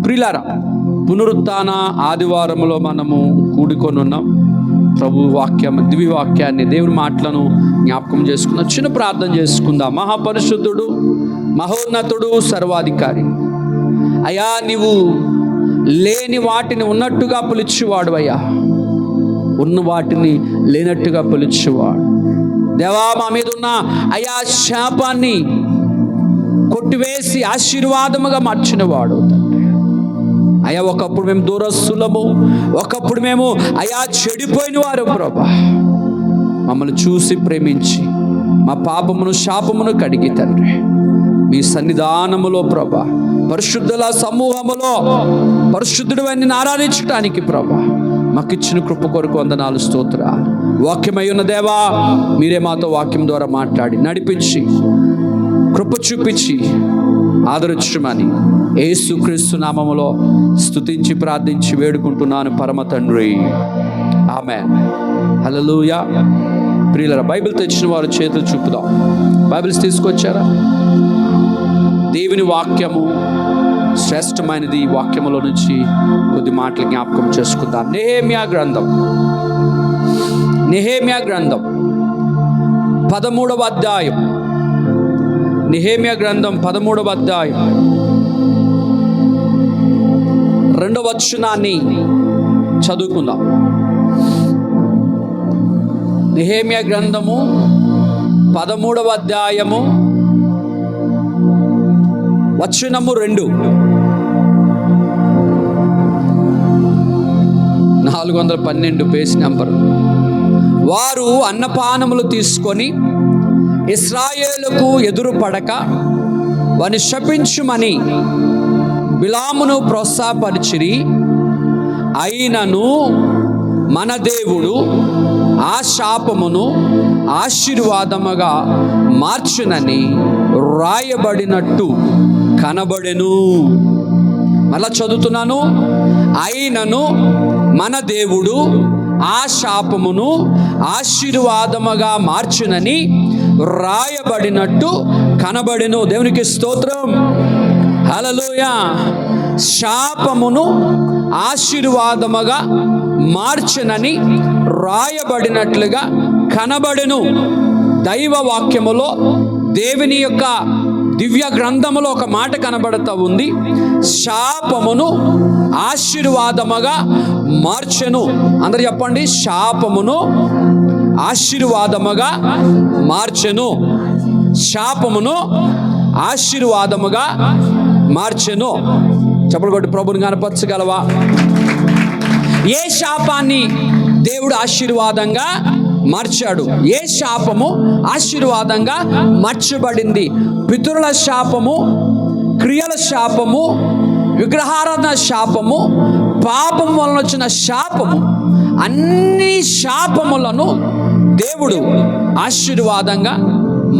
ప్రియులారా, పునరుత్థాన ఆదివారంలో మనము కూడుకొని ఉన్నాం. ప్రభు వాక్యం, దివ్య వాక్యాన్ని, దేవుని మాటలను జ్ఞాపకం చేసుకుందాం. చిన్న ప్రార్థన చేసుకుందాం. మహాపరిశుద్ధుడు, మహోన్నతుడు, సర్వాధికారి అయ్యా, నీవు లేని వాటిని ఉన్నట్టుగా పిలిచేవాడు అయ్యా, ఉన్న వాటిని లేనట్టుగా పిలిచేవాడు. దేవా, మా మీద ఉన్న అయ్యా శాపాన్ని కొట్టివేసి ఆశీర్వాదముగా మార్చినవాడు అయ్యా. ఒకప్పుడు మేము దూరస్తులము, ఒకప్పుడు మేము అయ్యా చెడిపోయిన వారు ప్రభా. మమ్మల్ని చూసి ప్రేమించి మా పాపమును శాపమును కడిగి తండ్రి, మీ సన్నిధానములో ప్రభా, పరిశుద్ధుల సమూహములో పరిశుద్ధుడు అని ఆరాధించడానికి ప్రభా మాకిచ్చిన కృప కొరకు వందనాలు, స్తోత్రాలు. వాక్యమై ఉన్న దేవా, మీరే మాతో వాక్యం ద్వారా మాట్లాడి నడిపించి కృప చూపించి ఆదరించమని యేసుక్రీస్తు నామములో స్తుతించి ప్రార్థించి వేడుకుంటున్నాను పరమ తండ్రి, ఆమేన్. హల్లెలూయా. ప్రియులారా, బైబిల్ తెచ్చిన వారు చేతులు చూపుదాం. బైబిల్స్ తీసుకొచ్చారా? దేవుని వాక్యము శ్రేష్టమైనది. ఈ వాక్యములో నుంచి కొద్ది మాటలు జ్ఞాపకం చేసుకుందాం. నెహెమ్యా గ్రంథం 13వ అధ్యాయం. నెహెమ్యా గ్రంథం 13వ అధ్యాయం 2వ వచనాన్ని చదువుకుందాం. నెహెమ్యా గ్రంథము 13వ అధ్యాయము వచనము 2. 412 పేజ్ నంబర్. వారు అన్నపానములు తీసుకొని ఇశ్రాయేలుకు ఎదురు పడక వాని శపించుమని బిలామును ప్రోత్సాహపరిచిరి. అయినను మన దేవుడు ఆ శాపమును ఆశీర్వాదముగా మార్చునని రాయబడినట్టు కనబడెను. మళ్ళా చదువుతున్నాను. అయినను మన దేవుడు ఆ శాపమును ఆశీర్వాదముగా మార్చునని రాయబడినట్టు కనబడెను. దేవునికి స్తోత్రం. హల్లెలూయా. శాపమును ఆశీర్వాదముగా మార్చునని రాయబడినట్లుగా కనబడెను. దైవ వాక్యములో, దేవుని యొక్క దివ్య గ్రంథములో ఒక మాట కనబడుతూ ఉంది. శాపమును ఆశీర్వాదముగా మార్చెను. అందరు చెప్పండి, శాపమును ఆశీర్వాదముగా మార్చెను. శాపమును ఆశీర్వాదముగా మార్చెను. చప్పట్లు కొట్టి ప్రభుని కనపరచగలవా? ఏ శాపాన్ని దేవుడు ఆశీర్వాదంగా మార్చాడు? ఏ శాపము ఆశీర్వాదంగా మార్చబడింది? పితరుల శాపము, క్రియల శాపము, విగ్రహారాధన శాపము, పాపం వలన వచ్చిన శాపము, అన్ని శాపములను దేవుడు ఆశీర్వాదంగా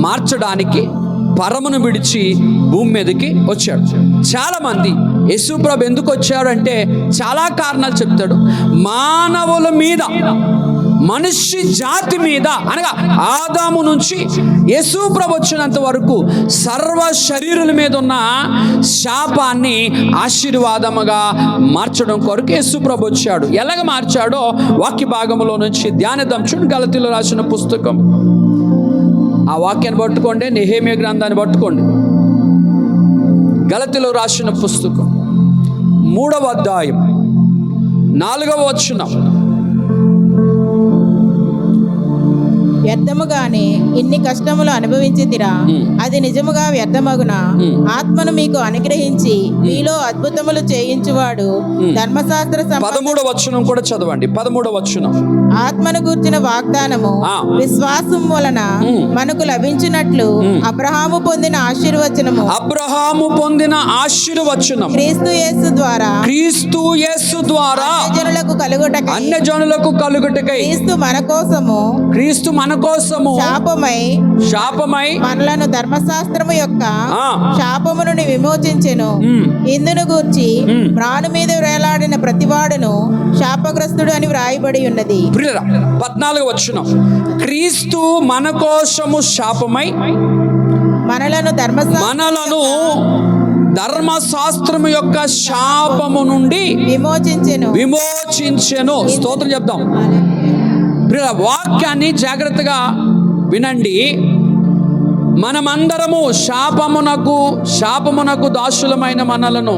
మార్చడానికి పరమును విడిచి భూమి మీదకి వచ్చాడు. చాలామంది యేసుప్రభు ఎందుకు వచ్చాడు అంటే చాలా కారణాలు చెప్తాడు. మానవుల మీద, మనిషి జాతి మీద, అనగా ఆదాము నుంచి యేసుప్రభు వచ్చినంత వరకు సర్వ శరీరుల మీద ఉన్న శాపాన్ని ఆశీర్వాదముగా మార్చడం కొరకు యేసుప్రభు వచ్చాడు. ఎలాగ మార్చాడో వాక్య భాగంలో నుంచి ధ్యానిద్దాం. చూడండి, గలతీయులు రాసిన పుస్తకం, ఆ వాక్యాన్ని పట్టుకోండి. నెహెమ్యా గ్రంథాన్ని పట్టుకోండి. గలతీయులు రాసిన పుస్తకం 3వ అధ్యాయం 4వ వచనం. వ్యర్థముగానే ఇన్ని కష్టములు అనుభవించితిరా, అది నిజముగా వ్యర్థమగునా? ఆత్మను మీకు అనుగ్రహించి మీలో అద్భుతములు చేయించువాడు ధర్మశాస్త్ర 13వ వచనం కూడా చదవండి. 13వ వచనం. ఆత్మను గూర్చిన వాగ్దానము విశ్వాసం వలన మనకు లభించినట్లు అబ్రహాము పొందిన ఆశీర్వచనము, అబ్రహాము పొందిన ఆశీర్వచనం క్రీస్తు యేసు ద్వారా అన్యజనులకు కలుగుటకై క్రీస్తు మన కోసము శాపమై మనలను ధర్మశాస్త్రము యొక్క శాపము నుండి విమోచించెను. ఇందును గూర్చి మ్రాను మీద వేలాడిన ప్రతివాడును శాపగ్రస్తుడు అని వ్రాయబడి ఉన్నది. 14వ వచనం. క్రీస్తు మన కోసము శాపమై మనలను ధర్మశాస్త్రము యొక్క శాపము నుండి విమోచించెను. స్తోత్రం చెప్దాం. ప్రియ, వాక్యాన్ని జాగ్రత్తగా వినండి. మనమందరము శాపమునకు దాసులమైన మనలను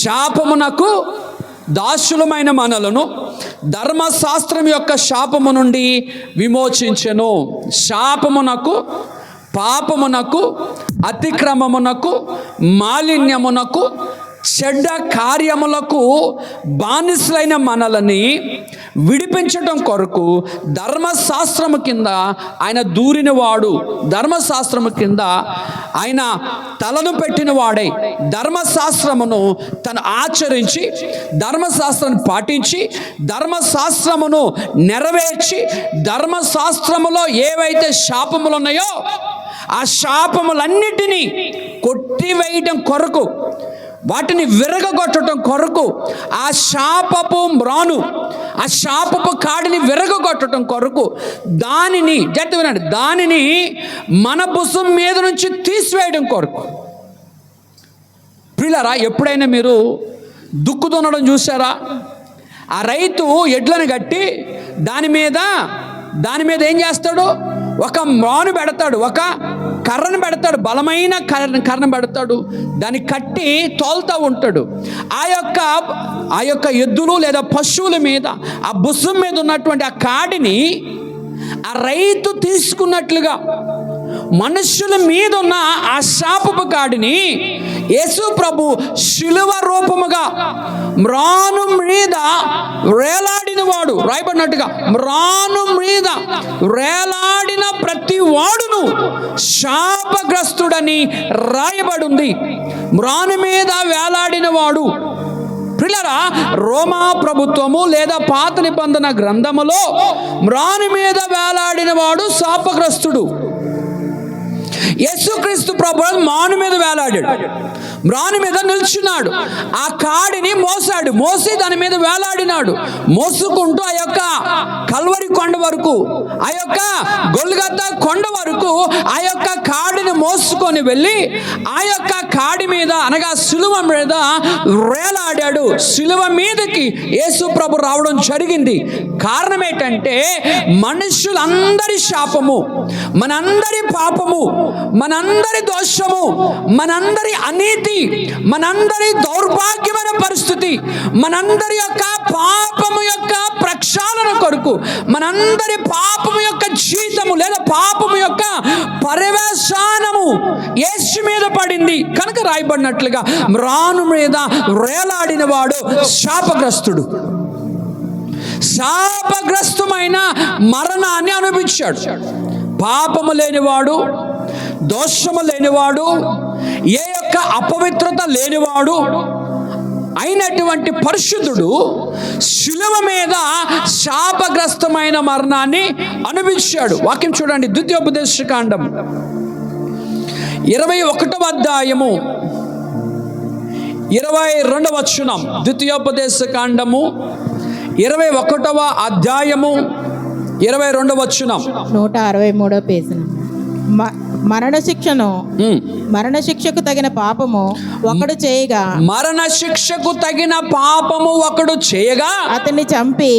శాపమునకు దాసులమైన మనలను ధర్మశాస్త్రం యొక్క శాపము నుండి విమోచించెను. శాపమునకు, పాపమునకు, అతిక్రమమునకు, మాలిన్యమునకు, చెడ్డ కార్యములకు బానిసలైన మనలని విడిపించటం కొరకు ధర్మశాస్త్రము కింద ఆయన దూరినవాడు, ధర్మశాస్త్రము కింద ఆయన తలను పెట్టిన వాడై ధర్మశాస్త్రమును తను ఆచరించి, ధర్మశాస్త్రాన్ని పాటించి, ధర్మశాస్త్రమును నెరవేర్చి, ధర్మశాస్త్రములో ఏవైతే శాపములు ఉన్నాయో ఆ శాపములన్నిటినీ కొట్టివేయటం కొరకు, వాటిని విరగగొట్టడం కొరకు, ఆ శాపపు మ్రాను, ఆ శాపపు కాడిని విరగగొట్టడం కొరకు దానిని వినండి, దానిని మన భుజం మీద నుంచి తీసివేయడం కొరకు. ప్రియులారా, ఎప్పుడైనా మీరు దుక్కు దున్నడం చూసారా? ఆ రైతు ఎడ్లను కట్టి దాని మీద ఏం చేస్తాడు? ఒక మ్రాను పెడతాడు, ఒక కర్రను పెడతాడు, బలమైన కర్రను పెడతాడు, దాన్ని కట్టి తోలుతూ ఉంటాడు. ఆ యొక్క ఎద్దులు లేదా పశువుల మీద, ఆ భుజం మీద ఉన్నటువంటి ఆ కాడిని ఆ రైతు తీసుకున్నట్లుగా మనుషుల మీద ఉన్న ఆ శాపపు కాడిని యేసు ప్రభు శిలువ రూపముగా మ్రాను మీద వేలాడిన వాడు, రాయబడినట్టుగా మ్రాను మీద వేలాడిన ప్రతి వాడును శాపగ్రస్తుడని రాయబడి ఉంది. మ్రాను మీద వేలాడిన వాడు. ప్రియులారా, రోమా ప్రభుత్వము లేదా పాత నిబంధన గ్రంథములో మ్రాను మీద వేలాడిన వాడు శాపగ్రస్తుడు. యేసుక్రీస్తు ప్రభువు మ్రాను మీద వేలాడాడు, మ్రాను మీద నిల్చున్నాడు, ఆ కాడిని మోసి దాని మీద వేలాడినాడు. మోసుకుంటూ ఆ యొక్క కల్వరి కొండ వరకు, ఆ యొక్క గొల్గొతా కొండ వరకు ఆ యొక్క కాడిని మోసుకొని వెళ్ళి ఆ యొక్క కాడి మీద, అనగా శిలువ మీద వేలాడాడు. శిలువ మీదకి యేసు ప్రభు రావడం జరిగింది. కారణం ఏంటంటే మనుషులందరి శాపము, మనందరి పాపము, మనందరి దోషము, మనందరి అనీతి, మనందరి దౌర్భాగ్యమైన పరిస్థితి, మనందరి యొక్క పాపము యొక్క ప్రక్షాళన కొరకు, మనందరి పాపము యొక్క జీతము లేదా పాపము యొక్క పర్యవసానము యేసు మీద పడింది కనుక రాయబడినట్లుగా మ్రాను మీద వేలాడిన వాడు శాపగ్రస్తుడు. శాపగ్రస్తమైన మరణాన్ని అనుభవించాడు. పాపము లేనివాడు, దోషము లేనివాడు, ఏ యొక్క అపవిత్రత లేనివాడు అయినటువంటి పరిశుద్ధుడు శిలువ మీద శాపగ్రస్తమైన మరణాన్ని అనుభవించాడు. వాక్యం చూడండి, ద్వితీయోపదేశకాండం 21వ అధ్యాయము 22వ వచనం. ద్వితీయోపదేశకాండము 21వ అధ్యాయము 22వ వచనం. 163వ పేజీ. మరణ శిక్షకు తగిన పాపము ఒకడు చేయగా, మరణ శిక్షకు తగిన పాపము ఒకడు చేయగా అతన్ని చంపి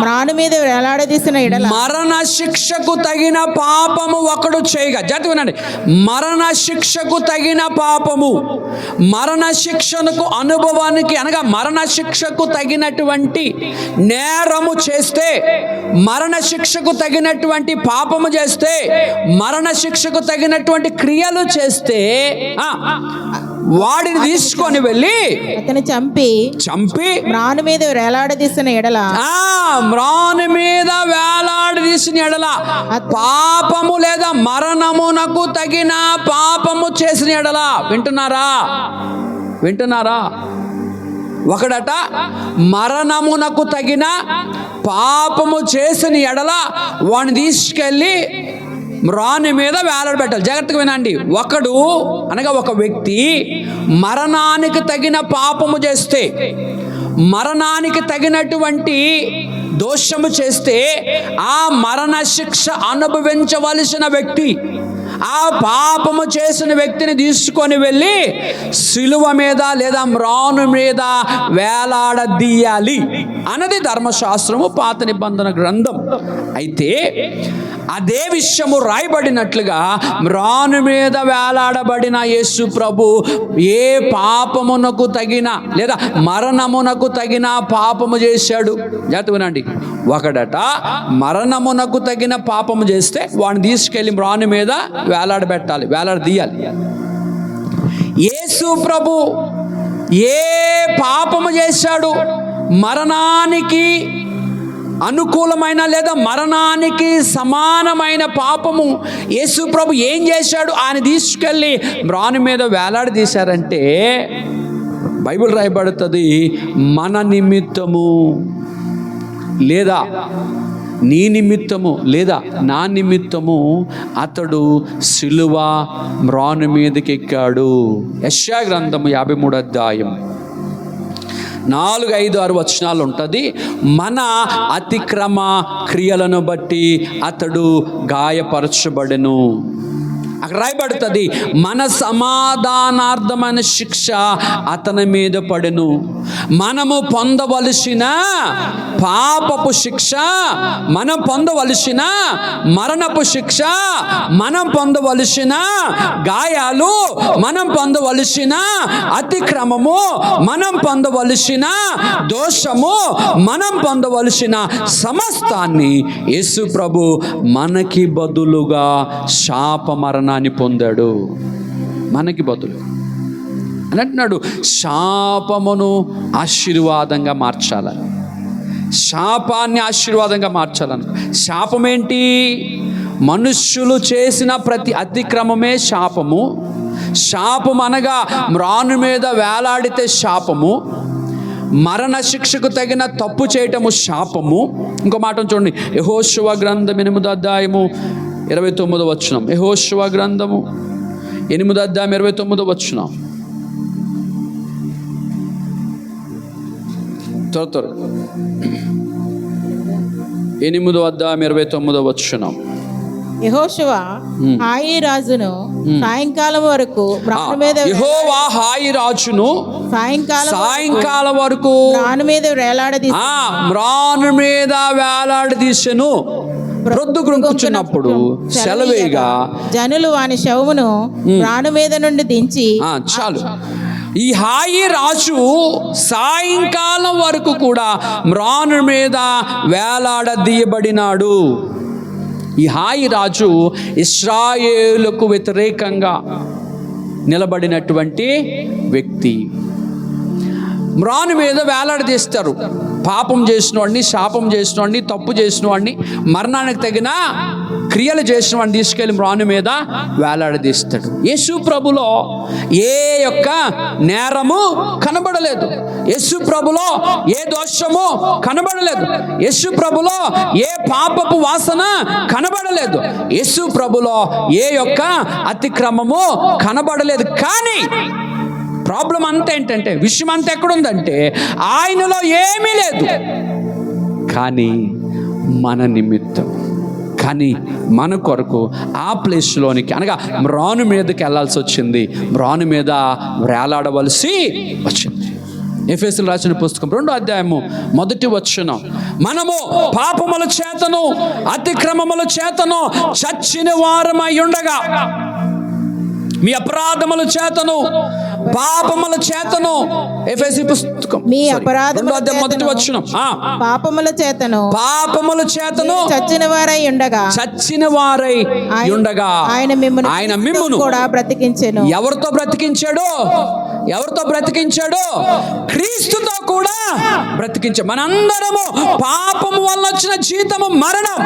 మ్రాను మీద వేలాడదీసిన ఎడల, మరణ శిక్షకు తగిన పాపము ఒకడు చేయగా, జాగ్రత్తగా వినండి, మరణ శిక్షకు తగిన పాపము, మరణ శిక్షకు అనుభవానికి, అనగా మరణ శిక్షకు తగినటువంటి నేరము చేస్తే, మరణ శిక్షకు తగినటువంటి పాపము చేస్తే, మరణ శిక్షకు తగినటువంటి క్రియలు చేస్తే వాడిని తీసుకొని వెళ్ళి అతను చంపి మ్రాను మీద వేలాడదీసిన ఎడల, మ్రాను మీద వేలాడదీసిన ఎడల, పాపము లేదా మరణమునకు తగిన పాపము చేసిన ఎడల. వింటున్నారా? ఒకడట మరణమునకు తగిన పాపము చేసిన ఎడల వాడిని తీసుకెళ్ళి మ్రాను మీద వేలాడబెట్టాలి. జాగ్రత్తగా వినండి. ఒకడు, అనగా ఒక వ్యక్తి మరణానికి తగిన పాపము చేస్తే, మరణానికి తగినటువంటి దోషము చేస్తే ఆ మరణ శిక్ష అనుభవించవలసిన వ్యక్తి ఆ పాపము చేసిన వ్యక్తిని తీసుకొని వెళ్ళి సిలువ మీద లేదా మ్రాను మీద వేలాడదీయాలి అన్నది ధర్మశాస్త్రము, పాత నిబంధన గ్రంథం. అయితే అదే విషయము రాయబడినట్లుగా మ్రాను మీద వేలాడబడిన యేసు ప్రభు ఏ పాపమునకు తగిన లేదా మరణమునకు తగిన పాపము చేశాడు? జాగ్రత్త వినండి. ఒకడట మరణమునకు తగిన పాపము చేస్తే వాడిని తీసుకెళ్ళి మ్రాను మీద వేలాడబెట్టాలి, వేలాడదీయాలి. యేసు ప్రభు ఏ పాపము చేశాడు? మరణానికి అనుకూలమైన లేదా మరణానికి సమానమైన పాపము యేసు ప్రభు ఏం చేశాడు? ఆయన తీసుకెళ్ళి మ్రాను మీద వేలాడదీశారంటే బైబిల్ రాయబడుతుంది, మన నిమిత్తము లేదా నీ నిమిత్తము లేదా నా నిమిత్తము అతడు సిలువ మ్రాను మీదకి ఎక్కాడు. యెషయా గ్రంథము 53వ అధ్యాయం 4, 5, 6 వచనాలు ఉంటుంది. మన అతిక్రమ క్రియలను బట్టి అతడు గాయపరచబడెను. అక్కడ రాయబడుతుంది, మన సమాధానార్థమైన శిక్ష అతని మీద పడెను, మనము పొందవలసిన పాపపు శిక్ష మనం పొందవలసిన, మరణపు శిక్ష మనం పొందవలసిన, గాయాలు మనం పొందవలసిన, అతిక్రమము మనం పొందవలసిన, దోషము మనం పొందవలసిన సమస్తాన్ని యేసు ప్రభు మనకి బదులుగా శాప మరణాన్ని పొందాడు. మనకి బదులు అని అంటున్నాడు. శాపమును ఆశీర్వాదంగా మార్చాలని, శాపాన్ని ఆశీర్వాదంగా మార్చాలను. శాపం ఏంటి? మనుష్యులు చేసిన ప్రతి అతిక్రమమే శాపము. శాపం అనగా మ్రాను మీద వేలాడితే శాపము, మరణ శిక్షకు తగిన తప్పు చేయటము శాపము. ఇంకో మాట చూడండి, యెహోషువ గ్రంథం 8వ అధ్యాయము 29వ వచనం. యెహోషువ గ్రంథము 8వ అధ్యాయం 29వ వచనం. త్వర 8వ అధ్యాయం 29వ వచనం. యెహోషువ హాయి రాజును సాయంకాలం వరకు మ్రాను మీద యెహోవా హాయి రాజును సాయంకాలం వరకు మ్రాను మీద మ్రాను మీద వేలాడదీసెను. ప్రొద్దు గ్రుంకుచున్నప్పుడు సెలవేగా జనులు వాని శవమును మ్రాను మీద నుండి దించి. చాలు. ఈ హాయి రాజు సాయంకాలం వరకు కూడా మ్రాను మీద వేలాడదీయబడినాడు. ఈ హాయి రాజు ఇశ్రాయేలుకు వ్యతిరేకంగా నిలబడినటువంటి వ్యక్తి. మ్రాను మీద వేలాడదీస్తారు. పాపం చేసిన వాడిని, శాపం చేసిన వాడిని, తప్పు చేసిన వాడిని, మరణానికి తగిన క్రియలు చేసిన వాడిని తీసుకెళ్ళి మ్రాను మీద వేలాడదీస్తాడు. యేసు ప్రభులో ఏ యొక్క నేరము కనబడలేదు. యేసు ప్రభులో ఏ దోషము కనబడలేదు. యేసు ప్రభులో ఏ పాపపు వాసన కనబడలేదు. యేసు ప్రభులో ఏ యొక్క అతిక్రమము కనబడలేదు. కానీ ప్రాబ్లం అంతా ఏంటంటే, విషయం అంతా ఎక్కడుందంటే, ఆయనలో ఏమీ లేదు. కానీ మన నిమిత్తం, కానీ మన కొరకు ఆ ప్లేస్లోనికి అనగా మ్రాను మీదకి వెళ్ళాల్సి వచ్చింది. మ్రాను మీద వేలాడవలసి వచ్చింది. ఎఫెసీయులకు రాసిన పుస్తకం 2వ అధ్యాయము 1వ వచనం. మనము పాపముల చేతను అతిక్రమముల చేతను చచ్చిన వారమై ఉండగా, మీ అపరాధముల చేతను పాపముల చేతను, ఎఫెసీ పుస్తకం మీ అపరాధముల మొదటి వచనం, పాపముల చేతను చచ్చిన వారై ఉండగా ఆయన మిమ్మును కూడా బ్రతికించెను. ఎవరితో బ్రతికించాడు? క్రీస్తుతో కూడా బ్రతికించాడు. మనందరము పాపము వల్ల వచ్చిన జీతము మరణం,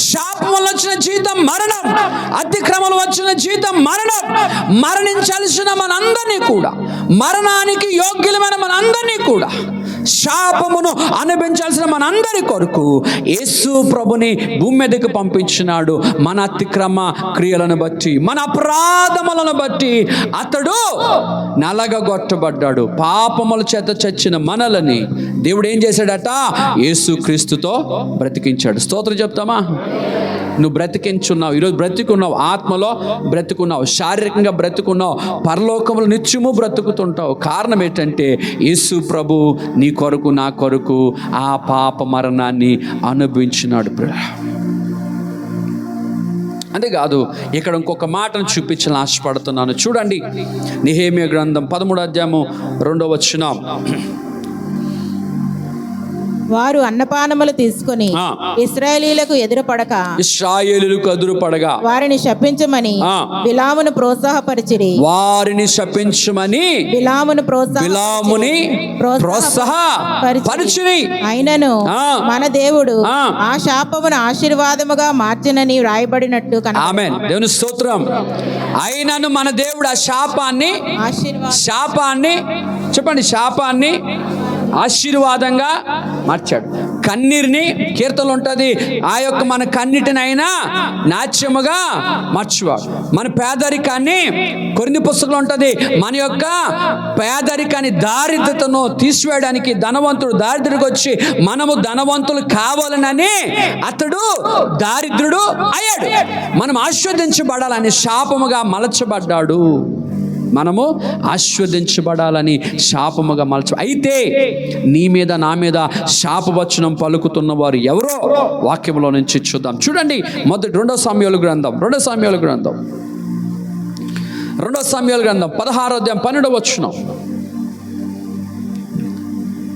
శాపం వల్ల వచ్చిన జీతం మరణం. అతిక్రమలు వచ్చిన జీతం మరణం. మరణించాల్సిన మనందరినీ కూడా, మరణానికి యోగ్యులమైన మనందరినీ కూడా, శాపమును అనుభవించాల్సిన మనందరి కొరకు యేసు ప్రభుని భూమి మీదకి పంపించినాడు. మన అతిక్రమ క్రియలను బట్టి, మన అపరాధములను బట్టి అతడు నలగగొట్టబడ్డాడు. పాపముల చేత చచ్చిన మనలని దేవుడు ఏం చేశాడట? యేసు క్రీస్తుతో బ్రతికించాడు. స్తోత్రం చెప్తామా? నువ్వు బ్రతికించున్నావు, ఈరోజు బ్రతికున్నావు, ఆత్మలో బ్రతికున్నావు, శారీరకంగా బ్రతికున్నావు, పరలోకములు నిత్యము బ్రతుకుతుంటావు. కారణం ఏంటంటే యేసు ప్రభు నీ కొరకు, నా కొరకు ఆ పాప మరణాన్ని అనుభవించినాడు. అంతేకాదు, ఇక్కడ ఇంకొక మాటను చూపించాలని ఆశపడుతున్నాను. చూడండి, నెహెమ్యా గ్రంథం 13వ అధ్యాయము 2వ వచనం. వారు అన్నపానములు తీసుకొని ఇశ్రాయేలీయులకు ఎదురుపడగా వారిని శపించమని బిలామును ప్రోత్సాహపరిచిరి. వారిని శపించమని బిలాముని ప్రోత్సాహపరిచిరి. అయినను మన దేవుడు ఆ శాపమును ఆశీర్వాదముగా మార్చినని వ్రాయబడినట్టు ఆమేన్. దేవుని స్తోత్రం. అయినను మన దేవుడు ఆ శాపాన్ని చెప్పండి, శాపాన్ని ఆశీర్వాదంగా మార్చాడు. కన్నీరుని, కీర్తనలు ఉంటుంది, ఆ యొక్క మన కన్నిటినైనా నాట్యముగా మార్చువాడు. మన పేదరికాన్ని, కొరింథీ పుస్తకంలో ఉంటుంది, మన యొక్క పేదరికాన్ని, దారిద్రతను తీసివేయడానికి ధనవంతుడు దారిద్రుడికి వచ్చి మనము ధనవంతులు కావాలనని అతడు దారిద్రుడు అయ్యాడు. మనం ఆస్వాదించబడాలని శాపముగా మలచబడ్డాడు. మనము ఆస్వాదించబడాలని శాపముగా అయితే నీ మీద, నా మీద శాపవచనం పలుకుతున్న వారు ఎవరో వాక్యంలో నుంచి చూద్దాం. చూడండి, మొదటి 2వ సమూయేలు గ్రంథం 16వ అధ్యాయం 12వ వచనం.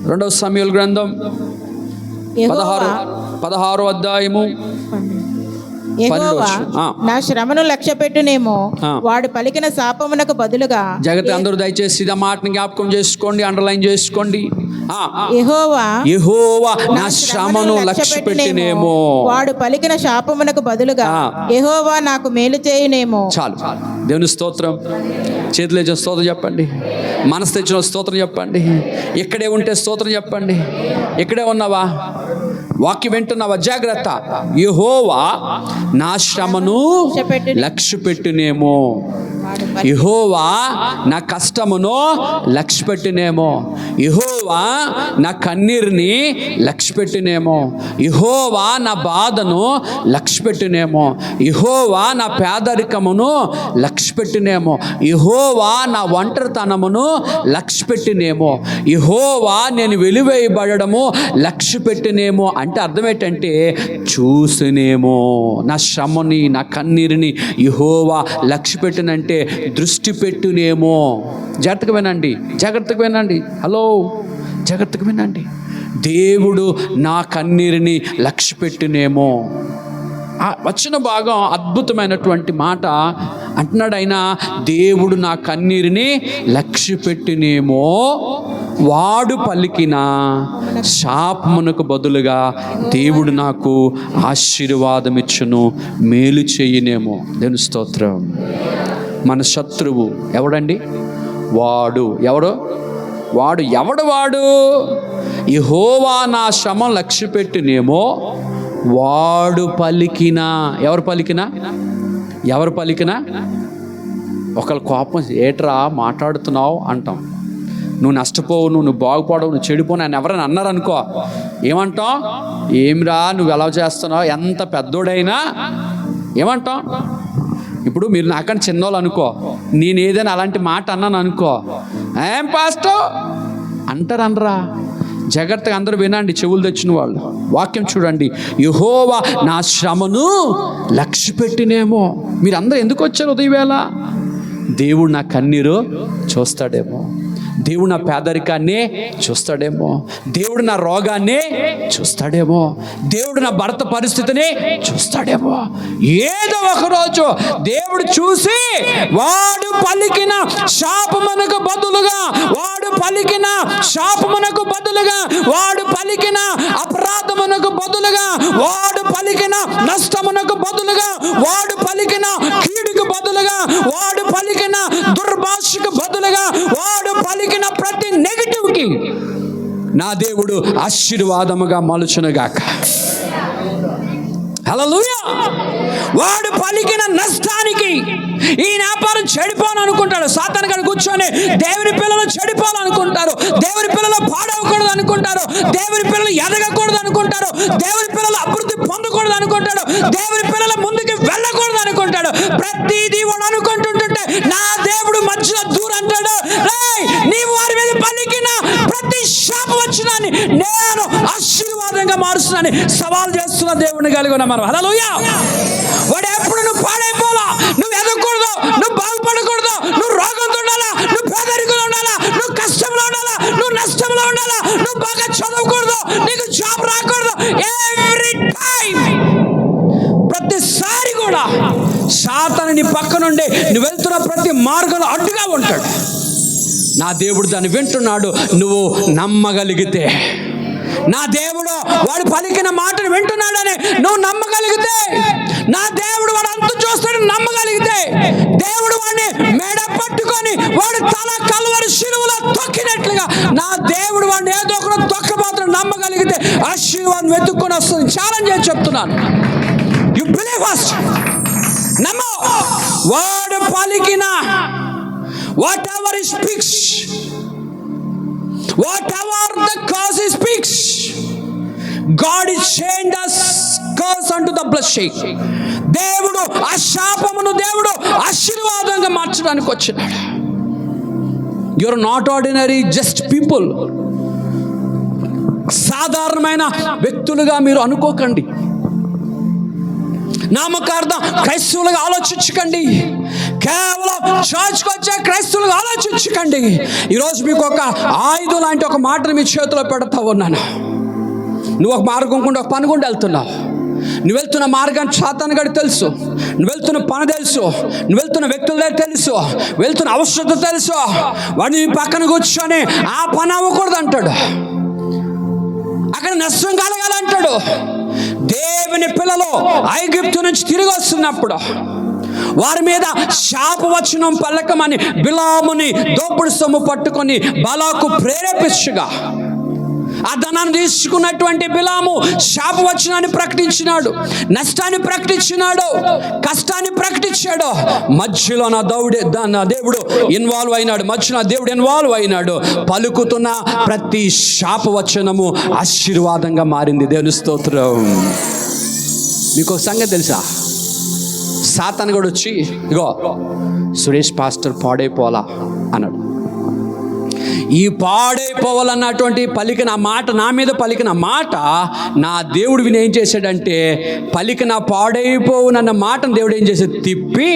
2వ సమూయేలు గ్రంథం 16వ అధ్యాయము. యెహోవా నా శ్రమను లక్ష్య పెట్టునేమో, వాడు పలికిన శాపమునకు బదులుగా. జగతి అందరూ దయచేసి ఆ మాటని జ్ఞాపకం చేసుకోండి, అండర్లైన్ చేసుకోండి. యెహోవా నా శ్రమను లక్ష్య పెట్టినేమో, వాడు పలికిన శాపమునకు బదులుగా యెహోవా నాకు మేలు చేయునేమో. చాలు. దేవుని స్తోత్రం. చేతులు తెచ్చిన స్తోత్రం చెప్పండి, మనసు తెచ్చిన స్తోత్రం చెప్పండి. ఇక్కడే ఉంటే స్తోత్రం చెప్పండి. ఇక్కడే ఉన్నావా? వాక్యం వింటున్నావా? జాగ్రత్త. యెహోవా నా శ్రమను లక్ష్య పెట్టునేమో, యెహోవా నా కష్టమును లక్ష్య పెట్టినేమో, యెహోవా నా కన్నీరుని లక్ష్య పెట్టినేమో, యెహోవా నా బాధను లక్ష్య పెట్టినేమో, యెహోవా నా పేదరికమును లక్ష్య పెట్టినేమో, యెహోవా నా ఒంటరితనమును లక్ష్య పెట్టినేమో, యెహోవా నేను వెలివేయబడము లక్ష్య పెట్టినేమో. అంటే అర్థం ఏంటంటే చూసినేమో, నా శ్రమని, నా కన్నీరుని యెహోవా లక్ష్య పెట్టినంటే దృష్టి పెట్టునేమో. జాగ్రత్తగా వినండి. హలో, జాగ్రత్తగా వినండి. దేవుడు నా కన్నీరుని లక్ష్య పెట్టినేమో. వచ్చిన భాగం అద్భుతమైనటువంటి మాట అంటున్నాడు ఆయన. దేవుడు నా కన్నీరుని లక్ష్య పెట్టినేమో, వాడు పలికిన శాపమునకు బదులుగా దేవుడు నాకు ఆశీర్వాదం ఇచ్చును, మేలు చేయనేమో. దేవుని స్తోత్రం. మన శత్రువు ఎవడండి? వాడు యెహోవా నా శ్రమ లక్ష్య పెట్టినేమో, వాడు పలికినా. ఎవరు పలికినా? ఒకళ్ళ కోపం, ఏట్రా మాట్లాడుతున్నావు అంటాం. నువ్వు నష్టపోవు, నువ్వు బాగుపడవు, నువ్వు చెడిపోవు అని ఎవరైనా అన్నారనుకో, ఏమంటాం? ఏమిరా నువ్వు ఎలా చేస్తున్నావు? ఎంత పెద్దోడైనా ఏమంటాం? ఇప్పుడు మీరు నాకన్నా చిన్నోళ్ళు అనుకో, నేను ఏదైనా అలాంటి మాట అన్నాను అనుకో, ఏం పాస్టర్ అంటారనరా? జాగ్రత్తగా అందరూ వినండి, చెవులు తెచ్చిన వాళ్ళు. వాక్యం చూడండి. యెహోవా నా శ్రమను లక్ష్య పెట్టినేమో. మీరందరూ ఎందుకు వచ్చారు ఉదయవేళ? దేవుడు నా కన్నీరు చూస్తాడేమో, దేవుడు నా పేదరికాన్ని చూస్తాడేమో, దేవుడు నా రోగాన్ని చూస్తాడేమో, దేవుడు నా భర్త పరిస్థితిని చూస్తాడేమో. ఏదో ఒకరోజు దేవుడు చూసి వాడు పలికిన శాపమునకు బదులుగా, వాడు పలికిన అపరాధమునకు బదులుగా, వాడు పలికిన నష్టమునకు బదులుగా, వాడు పలికిన దేవుడు ఆశీర్వాదముగా మలుచునుగాక. హల్లెలూయా. వాడు పలికిన నష్టానికి ఈ వ్యాపారం చెడిపోవాలనుకుంటాడు. సాతాను గారు కూర్చొని దేవుని పిల్లలు చెడిపోవాలనుకుంటారు, దేవుని పిల్లలు పాడవకూడదు అనుకుంటారు, దేవుని పిల్లలు ఎదగకూడదు అనుకుంటారు, దేవుని పిల్లలు అభివృద్ధి పొందకూడదు అనుకుంటాడు, దేవుని పిల్లలు ముందుకు వెళ్ళకూడదు అనుకుంటాడు. ప్రతిదీ వాడు అనుకుంటుంటే నా దేవుడు మధ్యలో దూరం అంటాడు, నీవు వారి మీద పలికిన ప్రతి శాపం వచ్చినాన్ని నేను ఆశీర్వాదంగా మారుస్తున్నాను సవాల్ చేస్తున్న దేవుడిని కలిగి ఉన్నాం మనం. హల్లెలూయా. వాడు ఎప్పుడు నువ్వు పాడైపోవాలా, నువ్వు ఎదగకూడదు, నువ్వు బాగుపడకూడదు, నువ్వు రోగంతో ఉండాలా, నువ్వు పేదరికంలో ఉండాలా, నువ్వు కష్టంలో ఉండాలా, నువ్వు నష్టంలో ఉండాలా, నువ్వు బాగా చదవకూడదు, నీకు జాబ్ రాకూడదు. ఎవ్రీ టైం, ప్రతిసారి కూడా సాతాను నీ పక్క నుండి నువ్వు వెళ్తున్న ప్రతి మార్గంలో అడ్డుగా ఉంటాడు. నా దేవుడు దాన్ని వింటున్నాడు. నువ్వు నమ్మగలిగితే, నా దేవుడు వాడు పలికిన మాటను వింటున్నాడని నువ్వు నమ్మగలిగితే, నా దేవుడు వాడు అంతు చూస్తాడని నమ్మగలిగితే, దేవుడు వాడిని మెడ పట్టుకొని వాడు తల కల్వరి శిలువలో తొక్కినట్లుగా నా దేవుడు వాడిని ఏదో ఒకటి తొక్కబోతున్న నమ్మగలిగితే ఆశీర్వాదం వెతుక్కొని వస్తుంది. ఛాలెంజ్ చేసి చెప్తున్నాను. You believe first. నమ్ము. వాడు పలికిన whatever he speaks, whatever the cause he speaks, God is changed us curse unto the blessing. దేవుడు ఆ శాపమును దేవుడు ఆశీర్వాదంగా మార్చడానికి వచ్చినాడు. You are not ordinary just people. సాధారణమైన వ్యక్తులుగా మీరు అనుకోకండి. నామకార్థం క్రైస్తవులుగా ఆలోచించకండి. కేవలం చర్చ్కి వచ్చే క్రైస్తవులుగా ఆలోచించకండి. ఈరోజు మీకు ఒక ఆయుధం లాంటి ఒక మాటను మీ చేతిలో పెడతా ఉన్నాను. నువ్వు ఒక మార్గం గుండా ఒక పని గుండా వెళ్తున్నావు. నువ్వు వెళ్తున్న మార్గాన్ని సాతాను గారికి తెలుసు, నువ్వు వెళ్తున్న పని తెలుసు, నువ్వు వెళ్తున్న వ్యక్తులే తెలుసు, వెళ్తున్న అవసరత తెలుసు. వాడు నీ పక్కన కూర్చొని ఆ పని అవ్వకూడదు అంటాడు, అక్కడ నష్టం కలగాలంటాడు. దేవుని పిల్లలు ఐగుప్తు నుంచి తిరిగి వస్తున్నప్పుడు వారి మీద శాపవచనం పలకమని బిలాముని దోపుడు సొమ్ము పట్టుకొని బాలాకు ప్రేరేపించగా ఆ ధనాన్ని తీసుకున్నటువంటి బిలాము శాపవచనాన్ని ప్రకటించినాడు, నష్టాన్ని ప్రకటించినాడు, కష్టాన్ని ప్రకటించాడు. మధ్యలో నా దేవుడు ఇన్వాల్వ్ అయినాడు. మధ్యలో దేవుడు ఇన్వాల్వ్ అయినాడు. పలుకుతున్న ప్రతి శాపవచనము ఆశీర్వాదంగా మారింది. దేవుని స్తోత్రం. మీకు ఒక సంగతి తెలుసా? సాతాను కూడా వచ్చి ఇగో సురేష్ పాస్టర్ పాడైపోవాలా అన్నాడు. ఈ పాడైపోవాలన్నటువంటి పలికిన మాట, నా మీద పలికిన మాట నా దేవుడు విని ఏం చేశాడంటే, పలికిన పాడైపోవునన్న మాటను దేవుడు ఏం చేశాడు, తిప్పి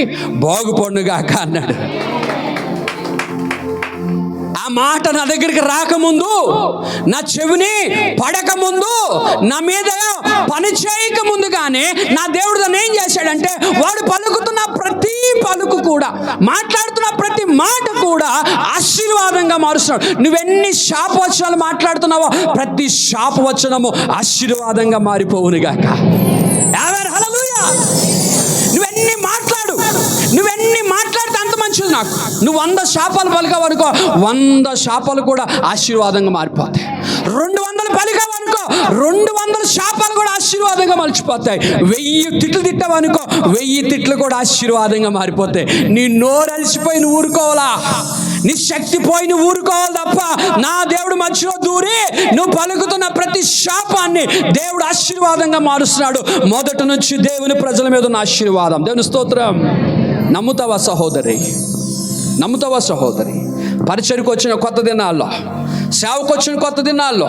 బాగుపడుగాక అన్నాడు. ఆ మాట నా దగ్గరికి రాకముందు, నా చెవిని పడకముందు, నా మీద పని చేయక ముందుగానే నా దేవుడు దాన్ని ఏం చేశాడంటే, వాడు పలుకుతున్న ప్రతి పలుకు కూడా, మాట్లాడుతున్న ప్రతి మాట కూడా ఆశీర్వాదంగా మారుస్తున్నాడు. నువ్వెన్ని శాపవచనాలు మాట్లాడుతున్నావో ప్రతి శాపవచనము ఆశీర్వాదంగా మారిపోవునుగాక. హల్లెలూయా. నువ్వెన్ని మాట్లాడితే అంత మంచిది నాకు. నువ్వు 100 శాపాలు పలికావనుకో, 100 శాపాలు కూడా ఆశీర్వాదంగా మారిపోతాయి. 200 పలికావనుకో, 200 శాపాలు కూడా ఆశీర్వాదంగా మలిచిపోతాయి. 1000 తిట్లు తిట్టావనుకో, 1000 తిట్లు కూడా ఆశీర్వాదంగా మారిపోతాయి. నీ నోరు అలసిపోయి నువ్వు ఊరుకోవాలా, నీ శక్తి పోయి నువ్వు ఊరుకోవాలి తప్ప, నా దేవుడు మధ్యలో దూరి నువ్వు పలుకుతున్న ప్రతి శాపాన్ని దేవుడు ఆశీర్వాదంగా మారుస్తున్నాడు. మొదటి నుంచి దేవుని ప్రజల మీద ఉన్న ఆశీర్వాదం. దేవుని స్తోత్రం. నమ్ముతావా సహోదరి? నమ్ముతావా సహోదరి? పరిచర్యకు వచ్చిన కొత్త దినాల్లో, సేవకు వచ్చిన కొత్త దినాల్లో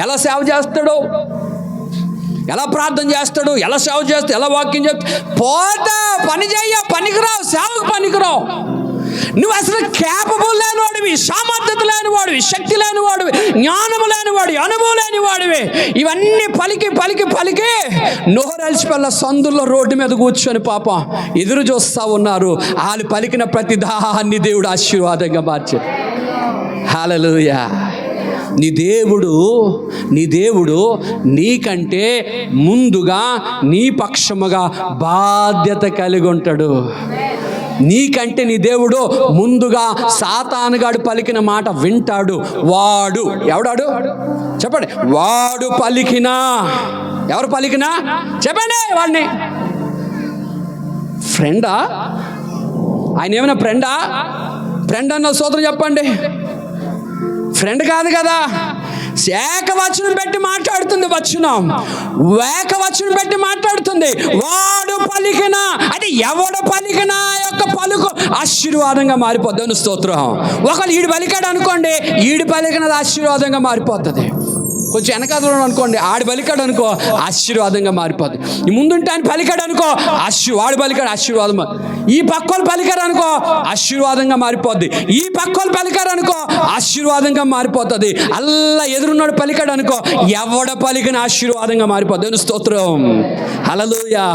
ఎలా సేవ చేస్తాడో, ఎలా ప్రార్థన చేస్తాడు, ఎలా సేవ చేస్తాడు, ఎలా వాక్యం చేస్తాడు, పోతా పని చేయ, పనికిరావు, సేవకు పనికిరావు. నువ్వు అసలు క్యాపబుల్ లేనివాడివి, సామర్థ్యత లేనివాడివి, శక్తి లేనివాడివి, జ్ఞానము లేనివాడి, అనుభవం లేనివాడివి. ఇవన్నీ పలికి పలికి పలికి నోరలిసిపల్ల సందుల్లో రోడ్డు మీద కూర్చొని పాపం ఎదురు చూస్తూ ఉన్నారు. వాళ్ళు పలికిన ప్రతి దాన్ని దేవుడు ఆశీర్వాదంగా మార్చాడు. హల్లెలూయా. నీ దేవుడు నీకంటే ముందుగా నీ పక్షముగా బాధ్యత కలిగి ఉంటాడు. నీకంటే నీ దేవుడు ముందుగా సాతానుగాడు పలికిన మాట వింటాడు. వాడు ఎవడాడు చెప్పండి. వాడు పలికినా, ఎవరు పలికినా చెప్పండి వాడిని. ఫ్రెండా? ఆయన ఏమైనా ఫ్రెండా? ఫ్రెండ్ అన్న సోదరు చెప్పండి. ఫ్రెండ్ కాదు కదా. ఏకవచనం పెట్టి మాట్లాడుతుంది, వచనం ఏకవచనం పెట్టి మాట్లాడుతుంది. వాడు పలికినా అంటే ఎవడు పలికినా యొక్క పలుకు ఆశీర్వాదంగా మారిపోద్ది. స్తోత్రం. ఒకళ్ళు ఈడు పలికాడు అనుకోండి, ఈడు పలికినది ఆశీర్వాదంగా మారిపోతుంది. కొంచెం వెనకాల అనుకోండి, ఆడి పలికాడు అనుకో ఆశీర్వాదంగా మారిపోద్ది. ఈ ముందుంటే ఆయన పలికాడు అనుకో వాడు పలికాడు ఆశీర్వాదం. ఈ పక్కోలు పలికారు అనుకో ఆశీర్వాదంగా మారిపోద్ది. ఈ పక్కోలు పలికారు అనుకో ఆశీర్వాదంగా మారిపోతుంది. అల్లా ఎదురున్నాడు పలికాడు అనుకో ఎవడ పలికిన ఆశీర్వాదంగా మారిపోద్ది. స్తోత్రం. హల్లెలూయా.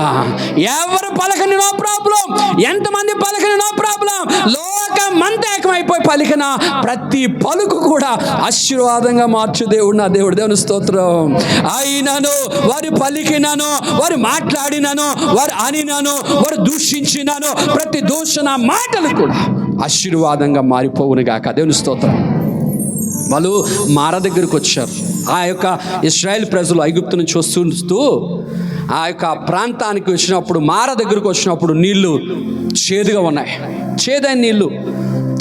ఎవరు పలకని నో ప్రాబ్లం, ఎంతమంది పలకని నో ప్రాబ్లం. లోకమంతా ఏకమైపోయి పలికిన ప్రతి పలుకు కూడా ఆశీర్వాదంగా మార్చు దేవుడు నా దేవుడు. దేవుని స్తోత్రం. అయినను వారు పలికినను, వారు మాట్లాడినను, వారు అనినను, వారు దూషించినను ప్రతి దూషణ మాటలు కూడా ఆశీర్వాదంగా మారిపోవును గాక. దేవుని స్తోత్రం. వాళ్ళు మార దగ్గరకు వచ్చారు. ఆ యొక్క ఇశ్రాయేల్ ప్రజలు ఐగుప్తు నుంచి వస్తూ ఆ యొక్క ప్రాంతానికి వచ్చినప్పుడు, మార దగ్గరకు వచ్చినప్పుడు నీళ్లు చేదుగా ఉన్నాయి. చేదైన నీళ్లు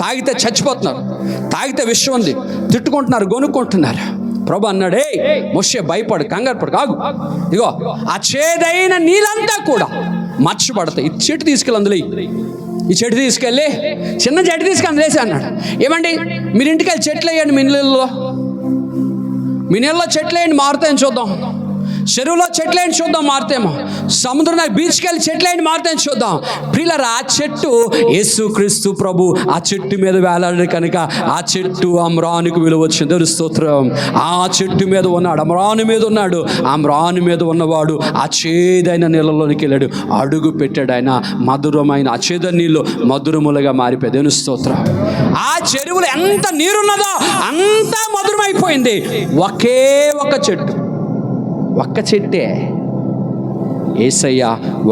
తాగితే చచ్చిపోతున్నారు, తాగితే విషం ఉంది, తిట్టుకుంటున్నారు, గొనుక్కుంటున్నారు. ప్రభు అన్నాడు, ఏ మోషే భయపడు, కంగారు పడు, కాగు, ఇగో ఆ చేదైన నీళ్ళంతా కూడా మర్చిపడతాయి. ఈ చెట్టు తీసుకెళ్ళి అందులో, ఈ చెట్టు తీసుకెళ్ళి చిన్న చెట్టు తీసుకెళ్ళి అందులేసి అన్నాడు. ఏమండి మీరు ఇంటికి వెళ్ళి చెట్లు వేయండి, మీ నీళ్ళలో చెట్లు వేయండి, మారుతాయని చూద్దాం. చెరువులో చెట్లైన చూద్దాం, మారుతేమో. సముద్రం బీచ్కి వెళ్ళి చెట్లైన మారుతాయని చూద్దాం. ప్రియులారా, ఆ చెట్టు యేసుక్రీస్తు ప్రభు ఆ చెట్టు మీద వేలాడు కనుక ఆ చెట్టు అమ్రానుకు విలువ వచ్చింది. దేవుని స్తోత్రం. ఆ చెట్టు మీద ఉన్నాడు, అమ్రాను మీద ఉన్నాడు. ఆ అమ్రాను మీద ఉన్నవాడు ఆ చేదైన నీళ్ళలోనికి వెళ్ళాడు, అడుగు పెట్టాడు. ఆయన మధురమైన ఆ చేద నీళ్ళు మధురములుగా మారిపోయాయి. దేవుని స్తోత్రం. ఆ చెరువులో ఎంత నీరున్నదో అంతా మధురమైపోయింది. ఒకే ఒక చెట్టు, ఒక్క చెట్టే. యేసయ్య